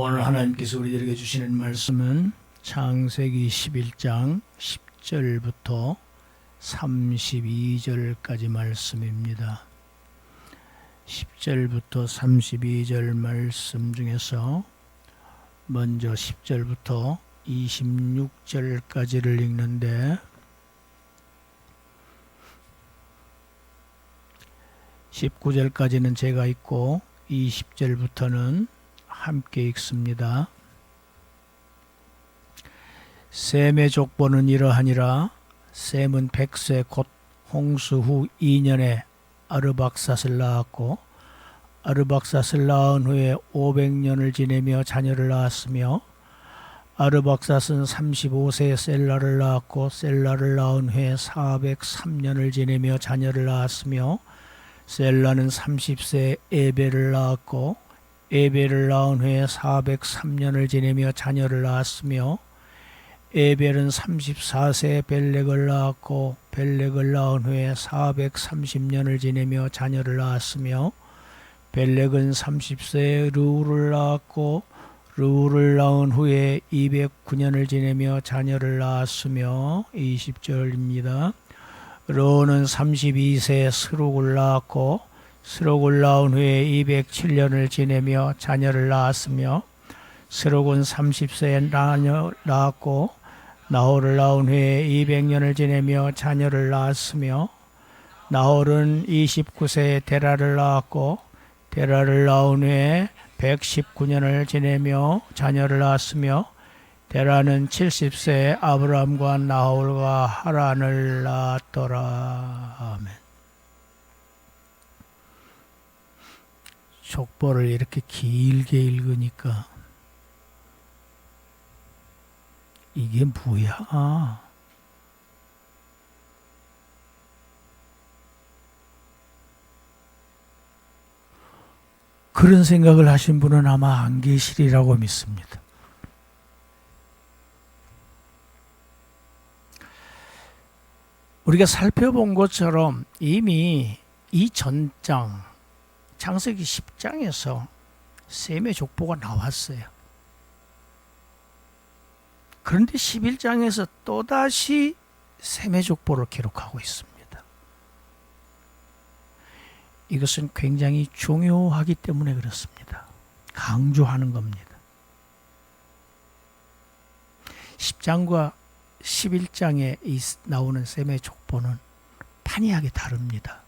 오늘 하나님께서 우리들에게 주시는 말씀은 창세기 11장 10절부터 32절까지 말씀입니다. 10절부터 32절 말씀 중에서 먼저 10절부터 26절까지를 읽는데, 19절까지는 제가 읽고 20절부터는 함께 읽습니다. 셈의 족보는 이러하니라. 셈은 100세 곧 홍수 후 2년에 아르박삿을 낳았고, 아르박삿을 낳은 후에 500년을 지내며 자녀를 낳았으며, 아르박삿은 35세에 셀라를 낳았고, 셀라를 낳은 후에 403년을 지내며 자녀를 낳았으며, 셀라는 30세에 에벨을 낳았고, 에벨을 낳은 후에 403년을 지내며 자녀를 낳았으며, 에벨은 34세에 벨렉을 낳았고, 벨렉을 낳은 후에 430년을 지내며 자녀를 낳았으며, 벨렉은 30세에 르우를 낳았고, 르우를 낳은 후에 209년을 지내며 자녀를 낳았으며, 20절입니다. 르우는 32세에 스룩을 낳았고, 스룩을 낳은 후에 207년을 지내며 자녀를 낳았으며, 스룩은 30세에 낳았고, 나홀을 낳은 후에 200년을 지내며 자녀를 낳았으며, 나홀은 29세에 데라를 낳았고, 데라를 낳은 후에 119년을 지내며 자녀를 낳았으며, 데라는 70세에 아브람과 나홀과 하란을 낳았더라. 아멘. 족보를 이렇게 길게 읽으니까 이게 뭐야? 그런 생각을 하신 분은 아마 안 계시리라고 믿습니다. 우리가 살펴본 것처럼 이미 이 전장 창세기 10장에서 셈의 족보가 나왔어요. 그런데 11장에서 또다시 셈의 족보를 기록하고 있습니다. 이것은 굉장히 중요하기 때문에 그렇습니다. 강조하는 겁니다. 10장과 11장에 나오는 셈의 족보는 판이하게 다릅니다.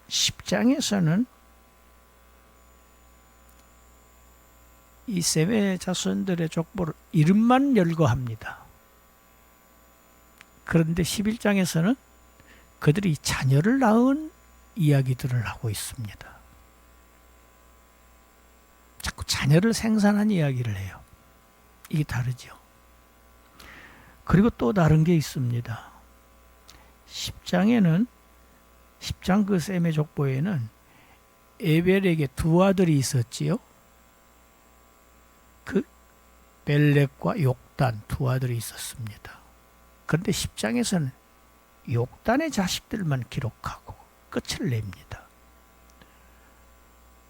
10장에서는 이 셈의 자손들의 족보를 이름만 열거합니다. 그런데 11장에서는 그들이 자녀를 낳은 이야기들을 하고 있습니다. 자꾸 자녀를 생산한 이야기를 해요. 이게 다르죠. 그리고 또 다른 게 있습니다. 10장에는 10장 그 셈의 족보에는 에벨에게 두 아들이 있었지요. 그 벨렉과 욕단 두 아들이 있었습니다. 그런데 10장에서는 욕단의 자식들만 기록하고 끝을 냅니다.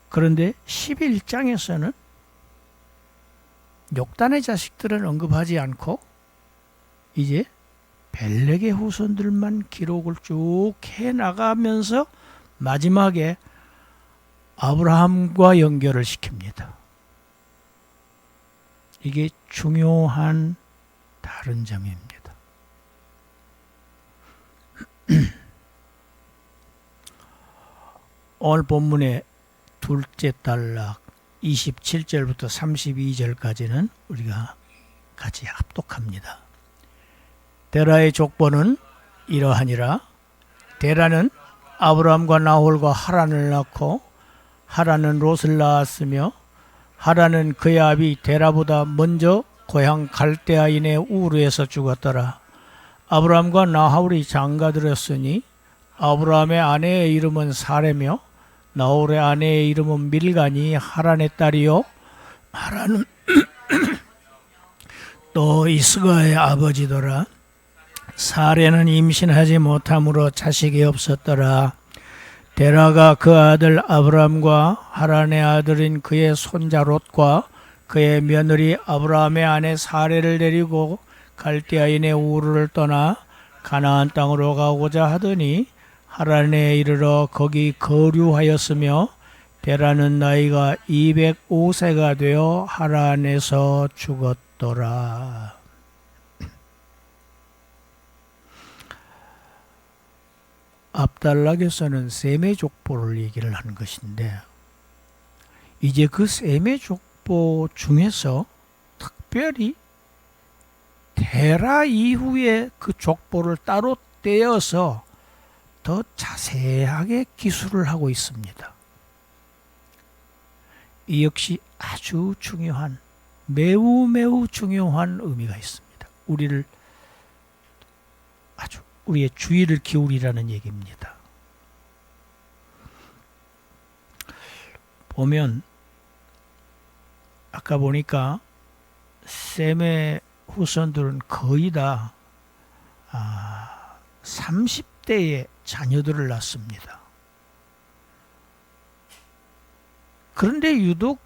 그런데 11장에서는 욕단의 자식들은 언급하지 않고 이제 벨렉의 후손들만 기록을 쭉 해나가면서 마지막에 아브라함과 연결을 시킵니다. 이게 중요한 다른 점입니다. 오늘 본문의 둘째 단락 27절부터 32절까지는 우리가 같이 합독합니다. 데라의 족보는 이러하니라. 데라는 아브람과 나홀과 하란을 낳고, 하란은 롯을 낳았으며, 하란은 그의 아비 데라보다 먼저 고향 갈대아인의 우르에서 죽었더라. 아브람과 나홀이 장가들었으니 아브람의 아내의 이름은 사레며 나홀의 아내의 이름은 밀가니 하란의 딸이요, 하란은 또 이스가의 아버지더라. 사레는 임신하지 못함으로 자식이 없었더라. 데라가 그 아들 아브람과 하란의 아들인 그의 손자 롯과 그의 며느리 아브라함의 아내 사레를 데리고 갈대아인의 우르를 떠나 가나안 땅으로 가고자 하더니 하란에 이르러 거기 거류하였으며 데라는 나이가 205세가 되어 하란에서 죽었더라. 앞단락에서는 셈의 족보를 얘기를 한 것인데, 이제 그 셈의 족보 중에서 특별히 데라 이후에 그 족보를 따로 떼어서 더 자세하게 기술을 하고 있습니다. 이 역시 아주 중요한, 매우 중요한 의미가 있습니다. 우리의 주의를 기울이라는 얘기입니다. 보면 아까 보니까 셈의 후손들은 거의 다 30대의 자녀들을 낳습니다. 그런데 유독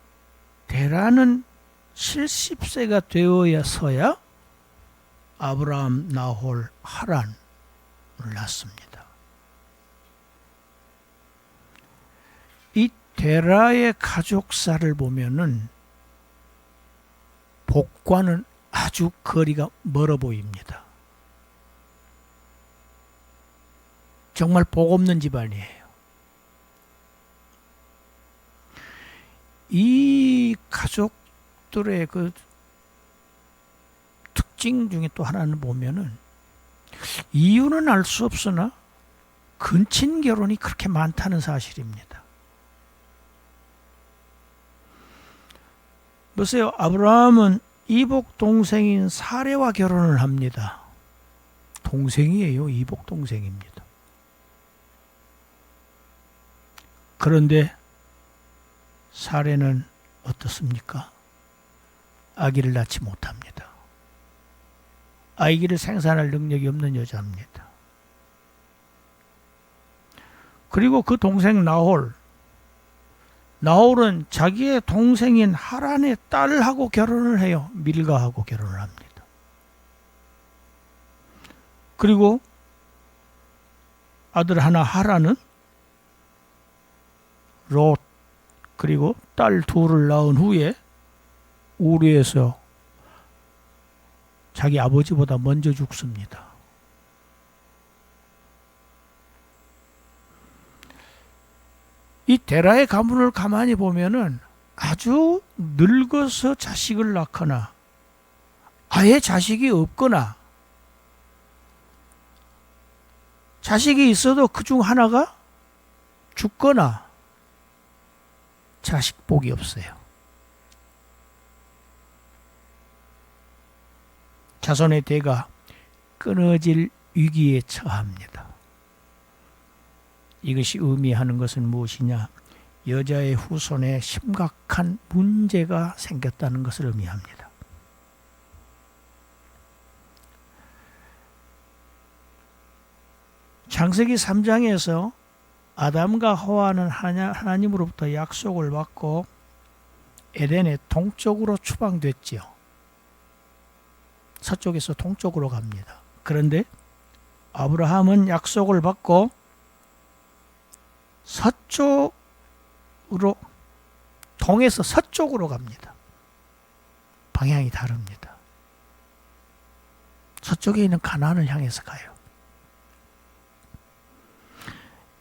데라는 70세가 되어서야 아브라함, 나홀, 하란을 낳습니다. 이 데라의 가족사를 보면은 복과는 아주 거리가 멀어 보입니다. 정말 복 없는 집안이에요. 이 가족들의 그 특징 중에 또 하나는 보면은 이유는 알 수 없으나 근친 결혼이 그렇게 많다는 사실입니다. 보세요. 아브라함은 이복 동생인 사레와 결혼을 합니다. 동생이에요. 이복 동생입니다. 그런데 사레는 어떻습니까? 아기를 낳지 못합니다. 아기를 생산할 능력이 없는 여자입니다. 그리고 그 동생 나홀은 자기의 동생인 하란의 딸하고 결혼을 해요. 밀가하고 결혼을 합니다. 그리고 아들 하나 하란은 롯 그리고 딸 둘을 낳은 후에 우르에서 자기 아버지보다 먼저 죽습니다. 이 데라의 가문을 가만히 보면은 아주 늙어서 자식을 낳거나 아예 자식이 없거나 자식이 있어도 그중 하나가 죽거나 자식 복이 없어요. 자손의 대가 끊어질 위기에 처합니다. 이것이 의미하는 것은 무엇이냐? 여자의 후손에 심각한 문제가 생겼다는 것을 의미합니다. 창세기 3장에서 아담과 하와는 하나님으로부터 약속을 받고 에덴의 동쪽으로 추방됐지요. 서쪽에서 동쪽으로 갑니다. 그런데 아브라함은 약속을 받고 서쪽으로, 동에서 서쪽으로 갑니다. 방향이 다릅니다. 서쪽에 있는 가나안을 향해서 가요.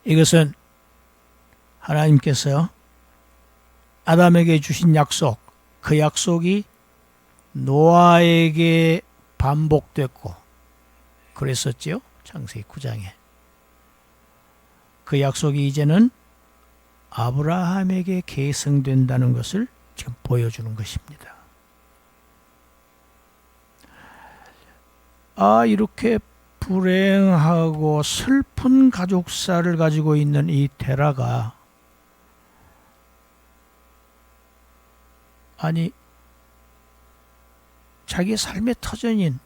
이것은 하나님께서 아담에게 주신 약속, 그 약속이 노아에게 반복됐고 그랬었지요. 창세기 9장에. 그 약속이 이제는 아브라함에게 계승된다는 것을 지금 보여주는 것입니다. 이렇게 불행하고 슬픈 가족사를 가지고 있는 이 데라가 자기 삶의 터전인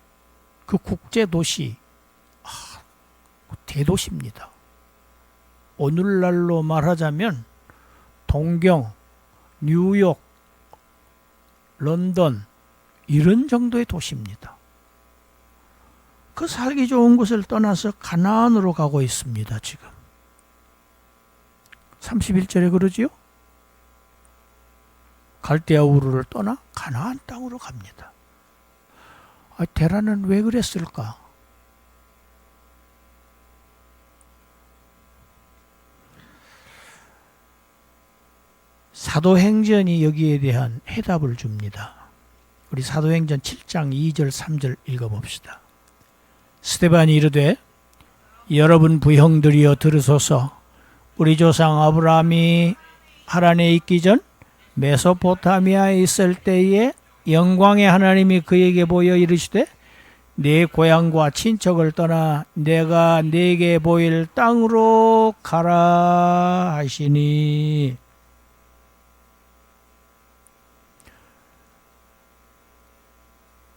그 국제도시, 대도시입니다. 오늘날로 말하자면 동경, 뉴욕, 런던 이런 정도의 도시입니다. 그 살기 좋은 곳을 떠나서 가나안으로 가고 있습니다. 지금 31절에 그러지요. 갈대아 우르를 떠나 가나안 땅으로 갑니다. 데라는 왜 그랬을까? 사도행전이 여기에 대한 해답을 줍니다. 우리 사도행전 7장 2절 3절 읽어봅시다. 스데반이 이르되 여러분 부형들이여 들으소서. 우리 조상 아브라함이 하란에 있기 전 메소포타미아에 있을 때에 영광의 하나님이 그에게 보여 이르시되 네 고향과 친척을 떠나 내가 네게 보일 땅으로 가라 하시니.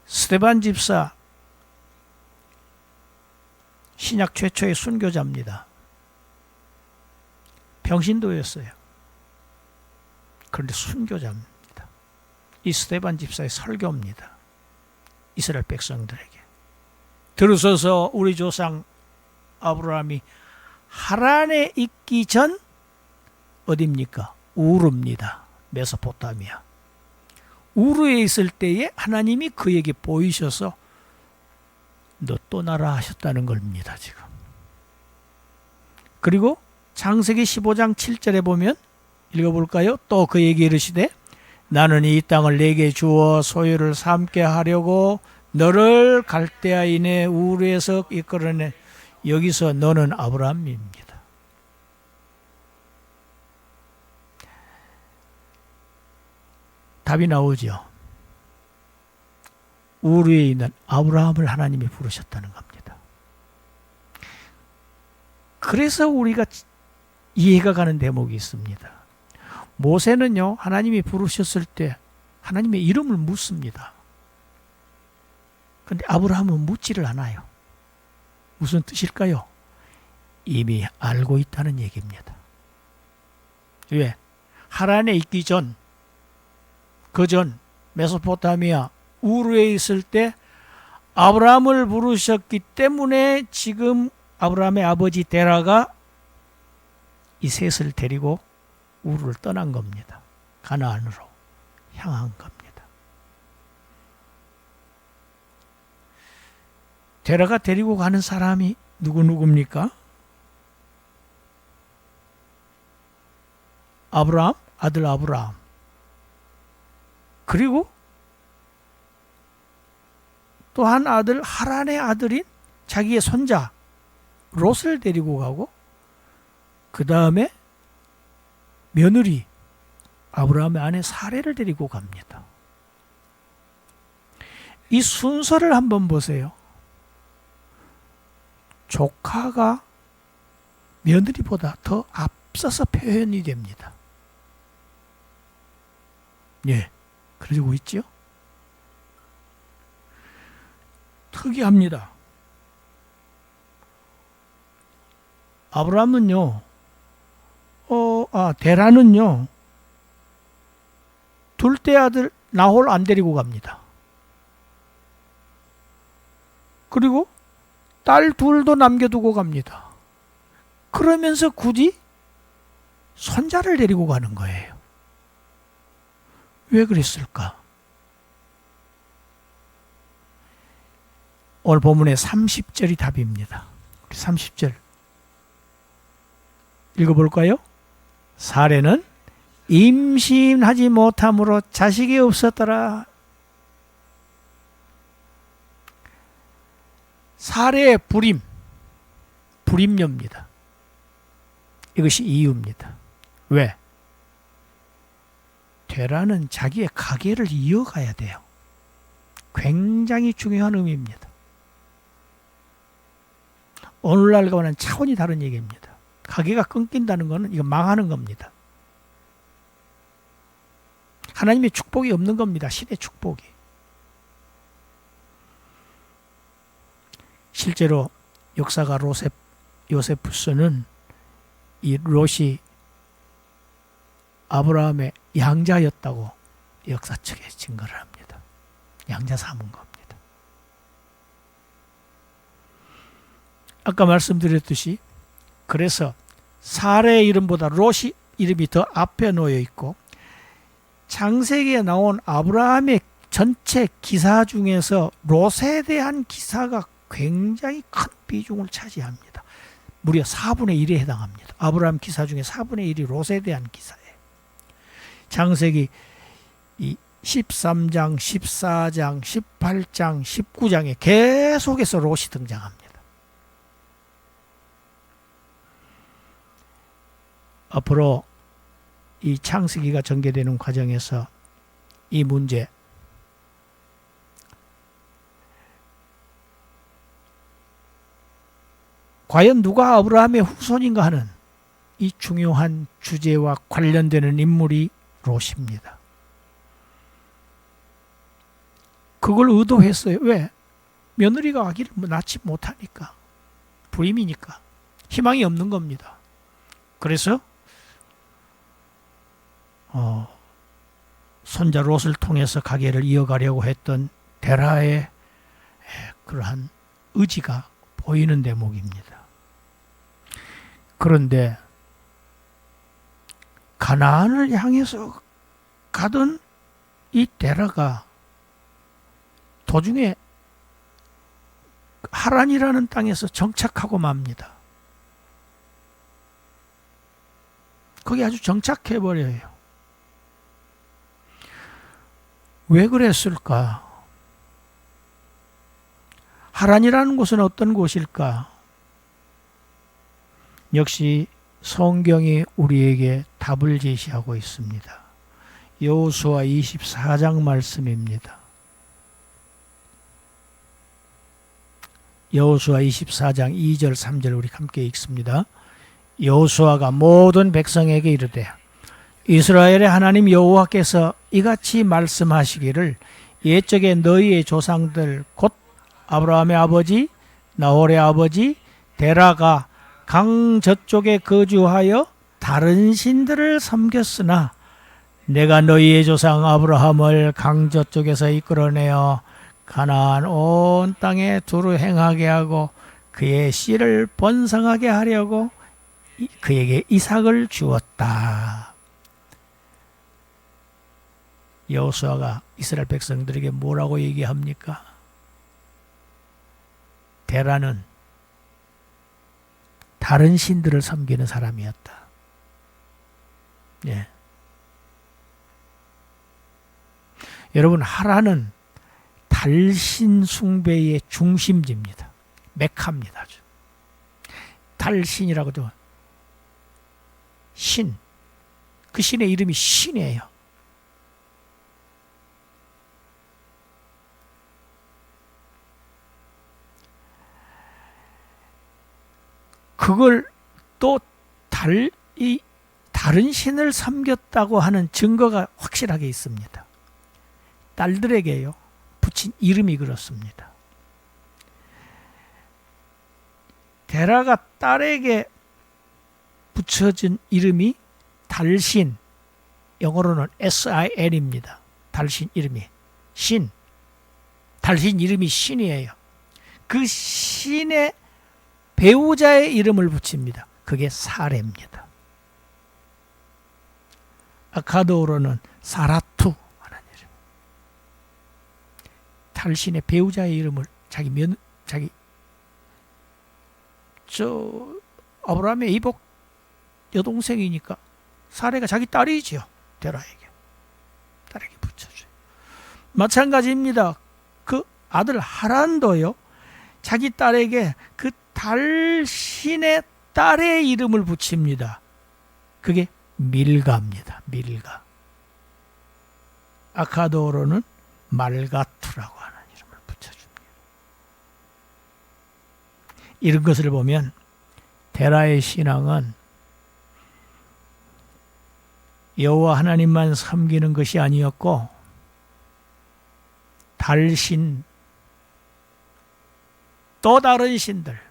스데반 집사 신약 최초의 순교자입니다. 평신도였어요. 그런데 순교자입니다. 이 스데반 집사의 설교입니다. 이스라엘 백성들에게. 들으소서. 우리 조상 아브라함이 하란에 있기 전 어디입니까? 우르입니다. 메소포타미아. 우르에 있을 때에 하나님이 그에게 보이셔서 너 떠나라 하셨다는 겁니다. 지금. 그리고 창세기 15장 7절에 보면 읽어볼까요? 또 그에게 이르시되 나는 이 땅을 내게 주어 소유를 삼게 하려고 너를 갈대아인의 우르에서 이끌어내. 여기서 너는 아브라함입니다. 답이 나오죠. 우르에 있는 아브라함을 하나님이 부르셨다는 겁니다. 그래서 우리가 이해가 가는 대목이 있습니다. 모세는요, 하나님이 부르셨을 때 하나님의 이름을 묻습니다. 그런데 아브라함은 묻지를 않아요. 무슨 뜻일까요? 이미 알고 있다는 얘기입니다. 왜? 하란에 있기 전, 그전 메소포타미아 우르에 있을 때 아브라함을 부르셨기 때문에 지금 아브라함의 아버지 데라가 이 셋을 데리고 우르를 떠난 겁니다. 가나안으로 향한 겁니다. 데라가 데리고 가는 사람이 누구입니까? 아브라함, 아들 아브라함. 그리고 또 한 아들, 하란의 아들인 자기의 손자 롯을 데리고 가고, 그 다음에 며느리 아브라함의 아내 사레를 데리고 갑니다. 이 순서를 한번 보세요. 조카가 며느리보다 더 앞서서 표현이 됩니다. 예, 그러고 있죠. 특이합니다. 아브라함은요, 데라는요, 둘째 아들 나홀 안 데리고 갑니다. 그리고 딸 둘도 남겨두고 갑니다. 그러면서 굳이 손자를 데리고 가는 거예요. 왜 그랬을까? 오늘 본문의 30절이 답입니다. 30절 읽어볼까요? 사레는 임신하지 못함으로 자식이 없었더라. 사레의 불임녀입니다. 이것이 이유입니다. 왜? 데라는 자기의 가계를 이어가야 돼요. 굉장히 중요한 의미입니다. 오늘날과는 차원이 다른 얘기입니다. 가계가 끊긴다는 것은 이거 망하는 겁니다. 하나님의 축복이 없는 겁니다. 신의 축복이. 실제로 역사가 요세푸스는 이 롯이 아브라함의 양자였다고 역사책에 증거를 합니다. 양자 삼은 겁니다. 아까 말씀드렸듯이 그래서 사레의 이름보다 롯이 이름이 더 앞에 놓여 있고 창세기에 나온 아브라함의 전체 기사 중에서 롯에 대한 기사가 굉장히 큰 비중을 차지합니다. 무려 4분의 1에 해당합니다. 아브라함 기사 중에 4분의 1이 롯에 대한 기사예요. 창세기 13장, 14장, 18장, 19장에 계속해서 롯이 등장합니다. 앞으로 이 창세기가 전개되는 과정에서 이 문제, 과연 누가 아브라함의 후손인가 하는 이 중요한 주제와 관련되는 인물이 롯입니다. 그걸 의도했어요. 왜? 며느리가 아기를 낳지 못하니까, 불임이니까, 희망이 없는 겁니다. 그래서 손자 롯을 통해서 가게를 이어가려고 했던 데라의 그러한 의지가 보이는 대목입니다. 그런데 가나안을 향해서 가던 이 데라가 도중에 하란이라는 땅에서 정착하고 맙니다. 거기 아주 정착해버려요. 왜 그랬을까? 하란이라는 곳은 어떤 곳일까? 역시 성경이 우리에게 답을 제시하고 있습니다. 여호수아 24장 말씀입니다. 여호수아 24장 2절 3절 우리 함께 읽습니다. 여호수아가 모든 백성에게 이르되 이스라엘의 하나님 여호와께서 이같이 말씀하시기를 옛적에 너희의 조상들 곧 아브라함의 아버지 나홀의 아버지 데라가 강 저쪽에 거주하여 다른 신들을 섬겼으나 내가 너희의 조상 아브라함을 강 저쪽에서 이끌어내어 가나안 온 땅에 두루 행하게 하고 그의 씨를 번성하게 하려고 그에게 이삭을 주었다. 여호수아가 이스라엘 백성들에게 뭐라고 얘기합니까? 데라는 다른 신들을 섬기는 사람이었다. 예. 여러분, 하란은 달신 숭배의 중심지입니다. 메카입니다. 아주. 달신이라고도 신, 그 신의 이름이 신이에요. 그걸 또 다른 신을 섬겼다고 하는 증거가 확실하게 있습니다. 딸들에게요, 붙인 이름이 그렇습니다. 데라가 딸에게 붙여진 이름이 달신, 영어로는 SIN입니다. 달신 이름이 신, 달신 이름이 신이에요. 그 신의 배우자의 이름을 붙입니다. 그게 사레입니다. 아카도어로는 사라투 하는 이름. 달신의 배우자의 이름을 자기 아브라함의 이복 여동생이니까 사레가 자기 딸이지요. 데라에게 딸에게 붙여줘요. 마찬가지입니다. 그 아들 하란도요, 자기 딸에게 그 달신의 딸의 이름을 붙입니다. 그게 밀가입니다. 밀가. 아카도어로는 말가투라고 하는 이름을 붙여줍니다. 이런 것을 보면 데라의 신앙은 여호와 하나님만 섬기는 것이 아니었고 달신, 또 다른 신들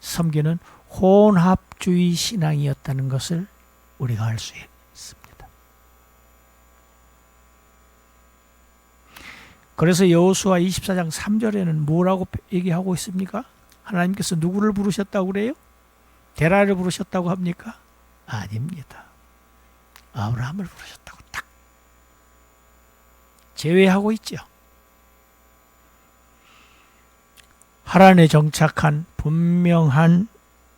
섬기는 혼합주의 신앙이었다는 것을 우리가 알 수 있습니다. 그래서 여호수아 24장 3절에는 뭐라고 얘기하고 있습니까? 하나님께서 누구를 부르셨다고 그래요? 데라를 부르셨다고 합니까? 아닙니다. 아브라함을 부르셨다고 딱 제외하고 있죠. 하란에 정착한 분명한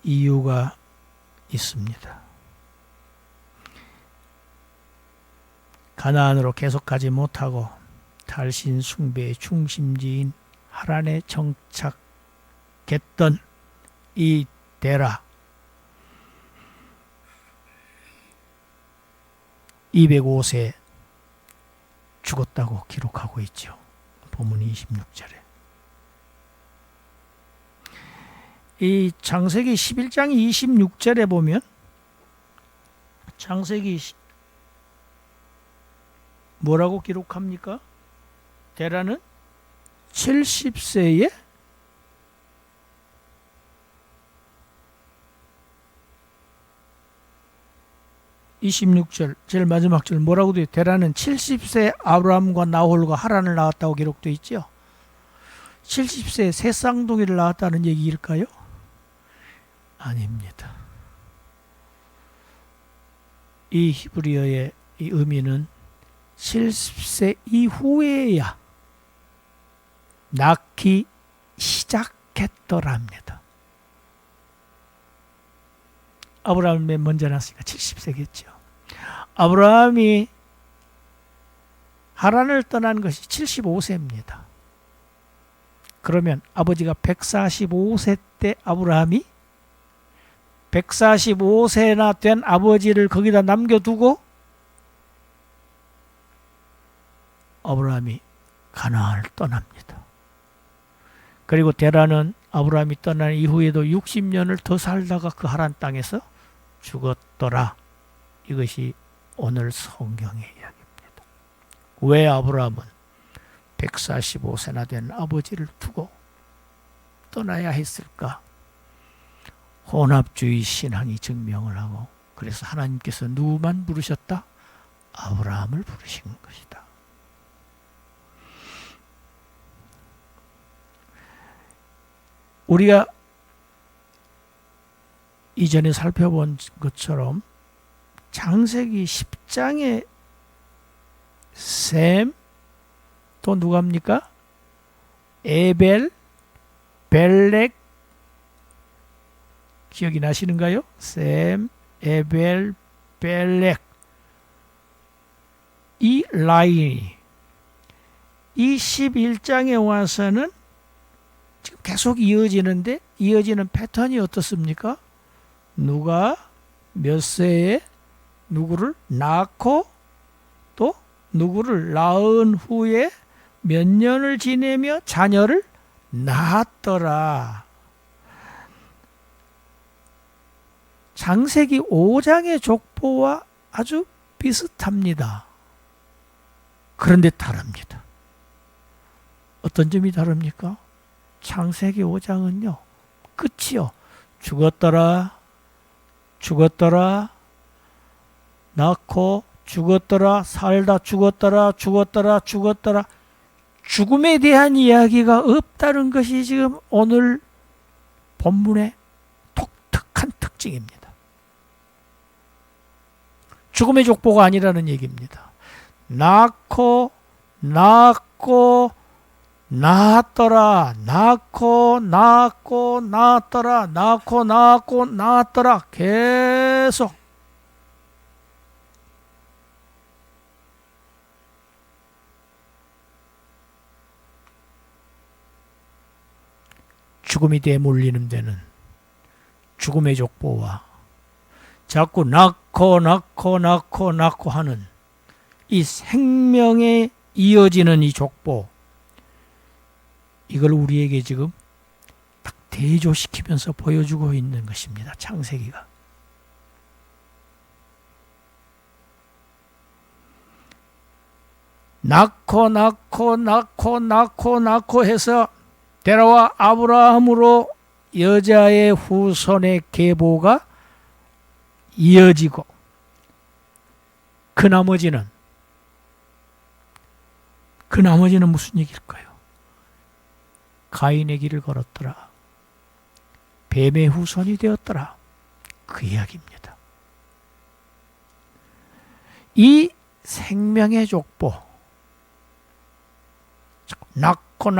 이유가 있습니다. 가나안으로 계속 가지 못하고 탈신 숭배의 중심지인 하란에 정착했던 이 데라 205세 죽었다고 기록하고 있죠. 본문 26절에. 이 창세기 11장 26절에 보면 창세기 뭐라고 기록합니까? 데라는 70세에 26절 제일 마지막 절 뭐라고 돼요? 데라는 70세 아브라함과 나홀과 하란을 낳았다고 기록되어 있죠. 70세에 새 쌍둥이를 낳았다는 얘기일까요? 아닙니다. 이 히브리어의 이 의미는 70세 이후에야 낳기 시작했더랍니다. 아브라함이 먼저 낳았으니까 70세겠죠. 아브라함이 하란을 떠난 것이 75세입니다. 그러면 아버지가 145세 때 아브라함이 145세나 된 아버지를 거기다 남겨두고 아브라함이 가나안을 떠납니다. 그리고 데라는 아브라함이 떠난 이후에도 60년을 더 살다가 그 하란 땅에서 죽었더라. 이것이 오늘 성경의 이야기입니다. 왜 아브라함은 145세나 된 아버지를 두고 떠나야 했을까? 혼합주의 신앙이 증명을 하고, 그래서 하나님께서 누구만 부르셨다? 아브라함을 부르신 것이다. 우리가 이전에 살펴본 것처럼 창세기 10장의 셈, 또 누가입니까? 에벨, 벨렉, 기억이 나시는가요? 셈, 에벨, 벨렉, 이 라인이 이 11장에 와서는 지금 계속 이어지는데, 이어지는 패턴이 어떻습니까? 누가 몇 세에 누구를 낳고 또 누구를 낳은 후에 몇 년을 지내며 자녀를 낳았더라. 창세기 5장의 족보와 아주 비슷합니다. 그런데 다릅니다. 어떤 점이 다릅니까? 창세기 5장은요, 끝이요. 죽었더라, 죽었더라, 낳고 죽었더라, 살다 죽었더라, 죽었더라, 죽었더라. 죽음에 대한 이야기가 없다는 것이 지금 오늘 본문의 독특한 특징입니다. 죽음의 족보가 아니라는 얘기입니다. 낳고 낳았더라, 낳고 낳았더라, 낳고 낳았더라. 계속 죽음이 되몰리는 데는 죽음의 족보와 자꾸 낳고 하는 이 생명에 이어지는 이 족보, 이걸 우리에게 지금 딱 대조시키면서 보여주고 있는 것입니다. 창세기가. 낳고 해서 데라와 아브라함으로 여자의 후손의 계보가 이어지고 그 나머지는 무슨 얘기일까요? 가인의 길을 걸었더라. 뱀의 후손이 되었더라. 그 이야기입니다. 이 생명의 족보, 낳고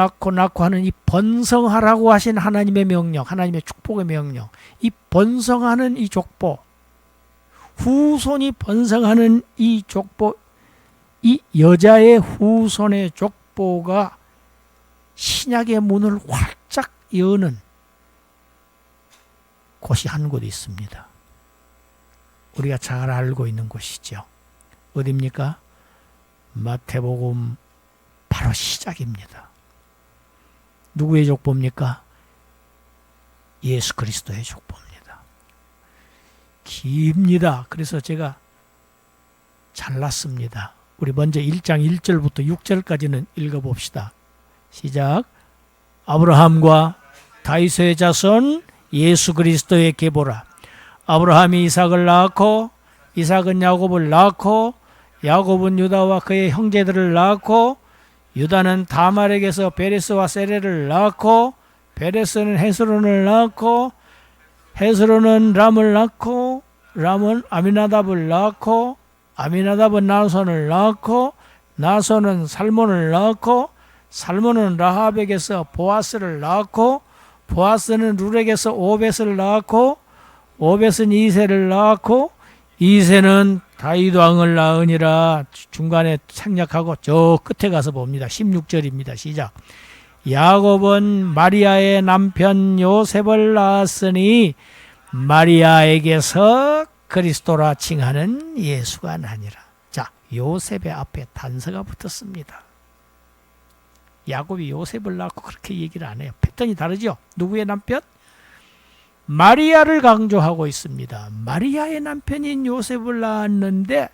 하는 이 번성하라고 하신 하나님의 명령, 하나님의 축복의 명령, 이 번성하는 이 족보, 후손이 번성하는 이 족보, 이 여자의 후손의 족보가 신약의 문을 활짝 여는 곳이 한 곳 있습니다. 우리가 잘 알고 있는 곳이죠. 어디입니까? 마태복음 바로 시작입니다. 누구의 족보입니까? 예수 그리스도의 족보입니다. 깁니다. 그래서 제가 잘랐습니다. 우리 먼저 1장 1절부터 6절까지는 읽어봅시다. 시작. 아브라함과 다윗의 자손 예수 그리스도의 계보라. 아브라함이 이삭을 낳고 이삭은 야곱을 낳고 야곱은 유다와 그의 형제들을 낳고 유다는 다말에게서 베레스와 세레를 낳고 베레스는 헤스론을 낳고 헤스론은 람을 낳고 람은 아미나답을 낳고 아미나답은 나손을 낳고 나손은 살몬을 낳고 살몬은 라합에게서 보아스를 낳고 보아스는 룰에게서 오벳을 낳고 오벳은 이새를 낳고 이새는 다윗 왕을 낳으니라. 중간에 생략하고 저 끝에 가서 봅니다. 16절입니다. 시작. 야곱은 마리아의 남편 요셉을 낳았으니 마리아에게서 그리스도라 칭하는 예수가 나니라. 자, 요셉의 앞에 단서가 붙었습니다. 야곱이 요셉을 낳고 그렇게 얘기를 안 해요. 패턴이 다르죠? 누구의 남편? 마리아를 강조하고 있습니다. 마리아의 남편인 요셉을 낳았는데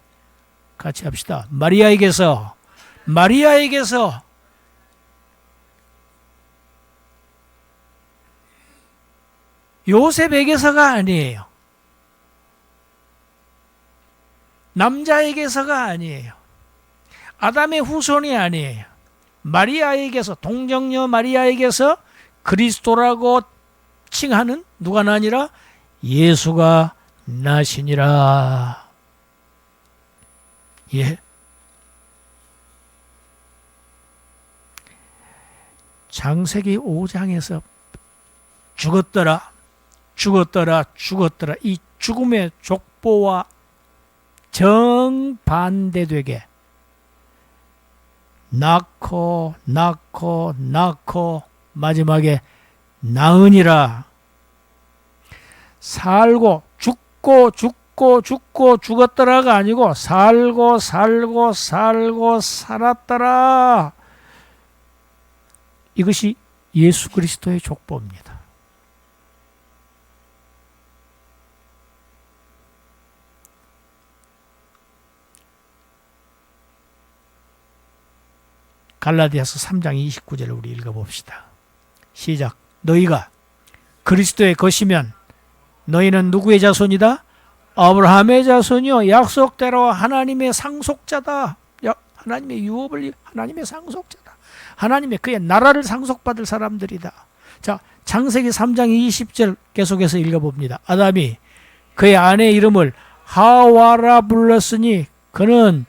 같이 합시다. 마리아에게서 요셉에게서가 아니에요. 남자에게서가 아니에요. 아담의 후손이 아니에요. 마리아에게서, 동정녀 마리아에게서 그리스도라고 칭하는 누가 나니라? 예수가 나시니라. 예. 창세기 5장에서 죽었더라. 이 죽음의 족보와 정반대되게 낳고 마지막에 낳으니라. 살고 죽고 죽었더라가 아니고 살고 살았더라. 이것이 예수 그리스도의 족보입니다. 갈라디아서 3장 29절을 우리 읽어봅시다. 시작. 너희가 그리스도의 것이면 너희는 누구의 자손이다? 아브라함의 자손이요 약속대로 하나님의 상속자다. 하나님의 유업을 하나님의 상속자다. 하나님의 그의 나라를 상속받을 사람들이다. 자, 창세기 3장 20절 계속해서 읽어봅니다. 아담이 그의 아내 이름을 하와라 불렀으니 그는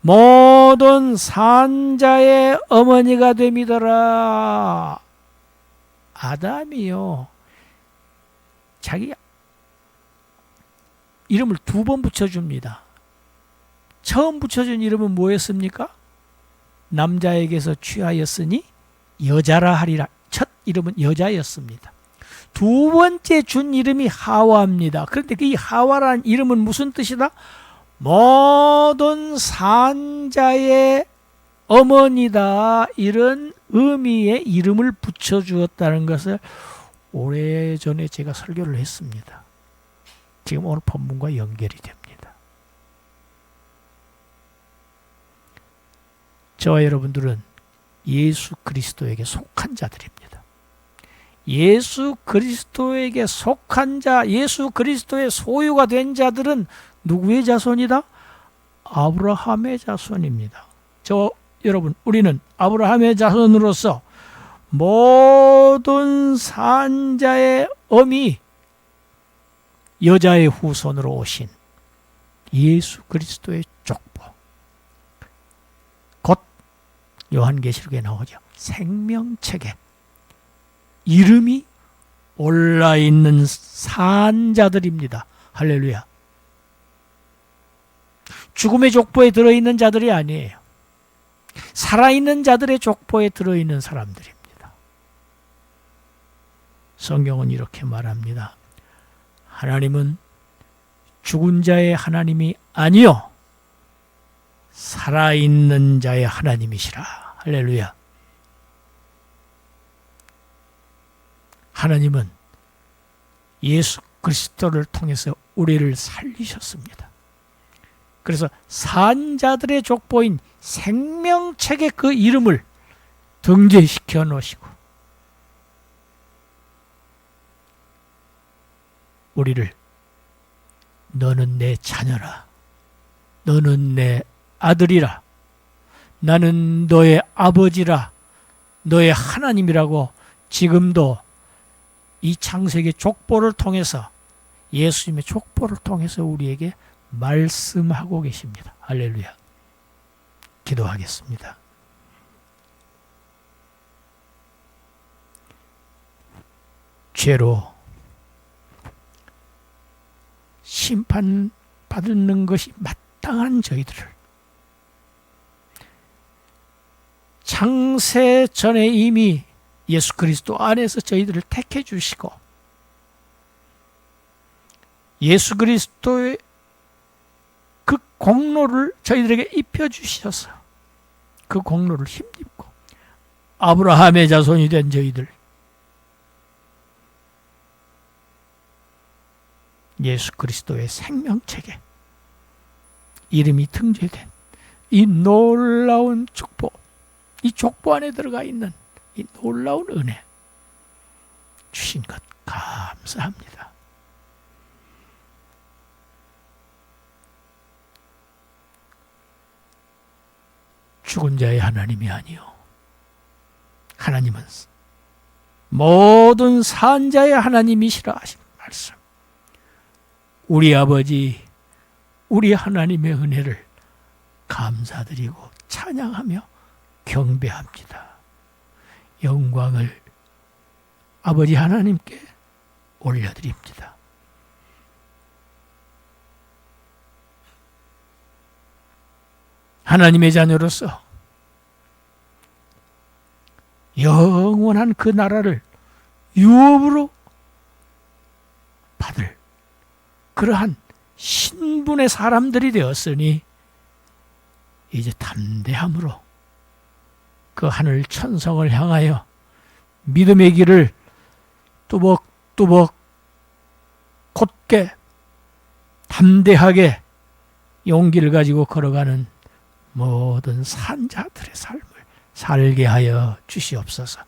모든 산자의 어머니가 됨이더라. 아담이요 자기 이름을 2번 붙여줍니다. 처음 붙여준 이름은 뭐였습니까? 남자에게서 취하였으니 여자라 하리라. 첫 이름은 여자였습니다. 2번째 준 이름이 하와입니다. 그런데 이 하와라는 이름은 무슨 뜻이다? 모든 산자의 어머니다. 이런 의미의 이름을 붙여주었다는 것을 오래전에 제가 설교를 했습니다. 지금 오늘 본문과 연결이 됩니다. 저와 여러분들은 예수 그리스도에게 속한 자들입니다. 예수 그리스도에게 속한 자, 예수 그리스도의 소유가 된 자들은 누구의 자손이다? 아브라함의 자손입니다. 여러분, 우리는 아브라함의 자손으로서 모든 산자의 어미, 여자의 후손으로 오신 예수 그리스도의 족보, 곧 요한계시록에 나오죠. 생명책에 이름이 올라있는 산자들입니다. 할렐루야. 죽음의 족보에 들어있는 자들이 아니에요. 살아있는 자들의 족보에 들어있는 사람들입니다. 성경은 이렇게 말합니다. 하나님은 죽은 자의 하나님이 아니요 살아있는 자의 하나님이시라. 할렐루야. 하나님은 예수 그리스도를 통해서 우리를 살리셨습니다. 그래서 산자들의 족보인 생명책에 그 이름을 등재시켜 놓으시고 우리를 너는 내 자녀라, 너는 내 아들이라, 나는 너의 아버지라, 너의 하나님이라고 지금도 이 창세기 족보를 통해서, 예수님의 족보를 통해서 우리에게 말씀하고 계십니다. 할렐루야. 기도하겠습니다. 죄로 심판받는 것이 마땅한 저희들을 창세 전에 이미 예수 그리스도 안에서 저희들을 택해 주시고 예수 그리스도의 그 공로를 저희들에게 입혀 주셔서 그 공로를 힘입고 아브라함의 자손이 된 저희들, 예수 그리스도의 생명책에 이름이 등재된 이 놀라운 족보, 이 족보 안에 들어가 있는 이 놀라운 은혜 주신 것 감사합니다. 죽은 자의 하나님이 아니요 하나님은 모든 산 자의 하나님이시라 하신 말씀, 우리 아버지, 우리 하나님의 은혜를 감사드리고 찬양하며 경배합니다. 영광을 아버지 하나님께 올려드립니다. 하나님의 자녀로서 영원한 그 나라를 유업으로 받을 그러한 신분의 사람들이 되었으니 이제 담대함으로 그 하늘 천성을 향하여 믿음의 길을 뚜벅뚜벅 곧게 담대하게 용기를 가지고 걸어가는 모든 산자들의 삶을 살게 하여 주시옵소서.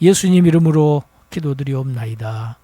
예수님 이름으로 기도드리옵나이다.